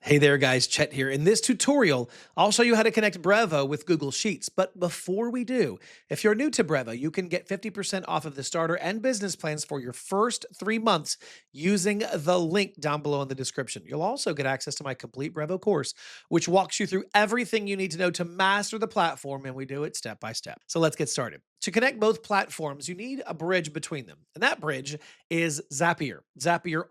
Hey there guys, Chet here. In this tutorial, I'll show you how to connect Brevo with Google Sheets. But before we do, if you're new to Brevo, you can get 50% off of the starter and business plans for your first 3 months using the link down below in the description. You'll also get access to my complete Brevo course, which walks you through everything you need to know to master the platform, and we do it step by step. So let's get started. To connect both platforms, you need a bridge between them. And that bridge is Zapier. Zapier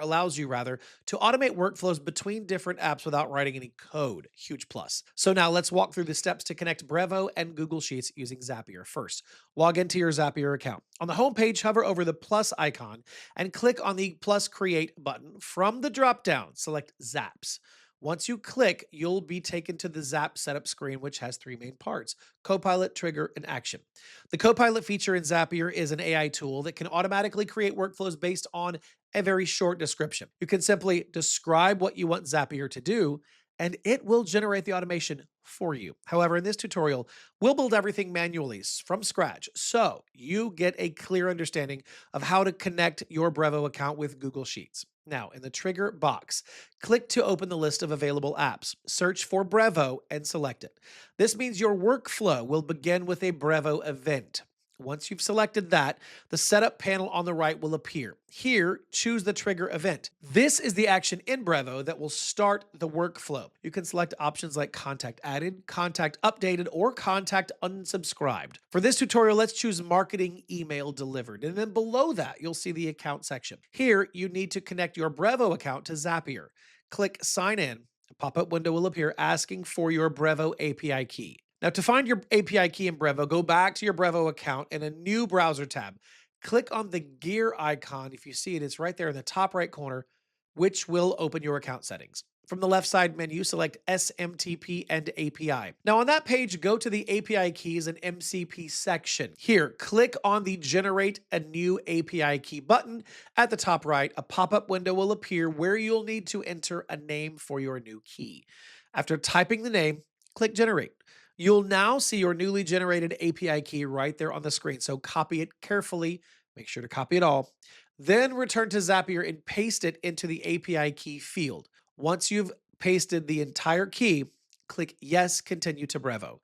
allows you rather to automate workflows between different apps without writing any code. Huge plus. So now let's walk through the steps to connect Brevo and Google Sheets using Zapier. First, log into your Zapier account. On the home page, hover over the plus icon and click on the plus create button. From the dropdown, select Zaps. Once you click, you'll be taken to the Zap setup screen, which has 3 main parts: Copilot, Trigger, and Action. The Copilot feature in Zapier is an AI tool that can automatically create workflows based on a very short description. You can simply describe what you want Zapier to do, and it will generate the automation for you. However, in this tutorial, we'll build everything manually from scratch, so you get a clear understanding of how to connect your Brevo account with Google Sheets. Now, in the trigger box, click to open the list of available apps. Search for Brevo and select it. This means your workflow will begin with a Brevo event. Once you've selected that, the setup panel on the right will appear. Here, choose the trigger event. This is the action in Brevo that will start the workflow. You can select options like contact added, contact updated, or contact unsubscribed. For this tutorial, let's choose marketing email delivered. And then below that, you'll see the account section. Here, you need to connect your Brevo account to Zapier. Click sign in. A pop-up window will appear asking for your Brevo API key. Now, to find your API key in Brevo, go back to your Brevo account in a new browser tab. Click on the gear icon. If you see it, it's right there in the top right corner, which will open your account settings. From the left side menu, select SMTP and API. Now, on that page, go to the API keys and MCP section. Here, click on the Generate a New API Key button. At the top right, a pop-up window will appear where you'll need to enter a name for your new key. After typing the name, click Generate. You'll now see your newly generated API key right there on the screen, so copy it carefully. Make sure to copy it all. Then return to Zapier and paste it into the API key field. Once you've pasted the entire key, click Yes, Continue to Brevo.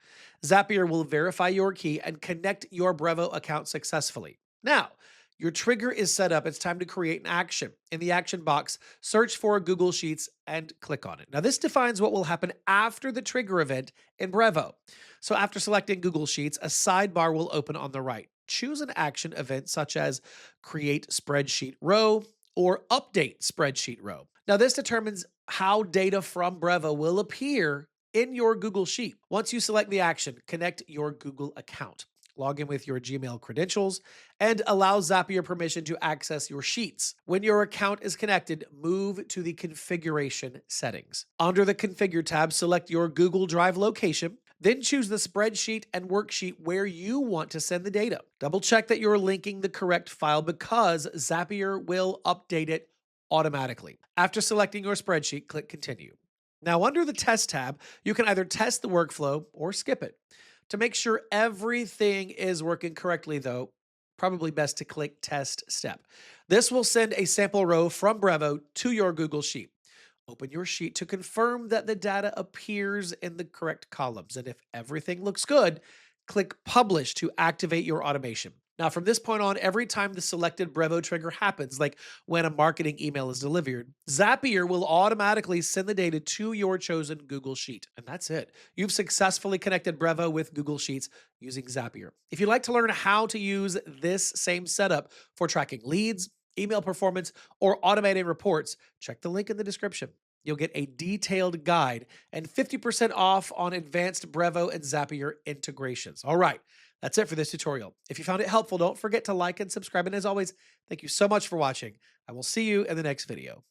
Zapier will verify your key and connect your Brevo account successfully. Now, your trigger is set up. It's time to create an action. In the action box, search for Google Sheets and click on it. Now, this defines what will happen after the trigger event in Brevo. So after selecting Google Sheets, a sidebar will open on the right. Choose an action event such as create spreadsheet row or update spreadsheet row. Now, this determines how data from Brevo will appear in your Google Sheet. Once you select the action, connect your Google account. Log in with your Gmail credentials, and allow Zapier permission to access your sheets. When your account is connected, move to the configuration settings. Under the Configure tab, select your Google Drive location, then choose the spreadsheet and worksheet where you want to send the data. Double check that you're linking the correct file because Zapier will update it automatically. After selecting your spreadsheet, click Continue. Now, under the Test tab, you can either test the workflow or skip it. To make sure everything is working correctly, though, probably best to click Test Step. This will send a sample row from Brevo to your Google Sheet. Open your sheet to confirm that the data appears in the correct columns. And if everything looks good, click Publish to activate your automation. Now, from this point on, every time the selected Brevo trigger happens, like when a marketing email is delivered, Zapier will automatically send the data to your chosen Google Sheet. And that's it. You've successfully connected Brevo with Google Sheets using Zapier. If you'd like to learn how to use this same setup for tracking leads, email performance, or automating reports, check the link in the description. You'll get a detailed guide and 50% off on advanced Brevo and Zapier integrations. All right, that's it for this tutorial. If you found it helpful, don't forget to like and subscribe. And as always, thank you so much for watching. I will see you in the next video.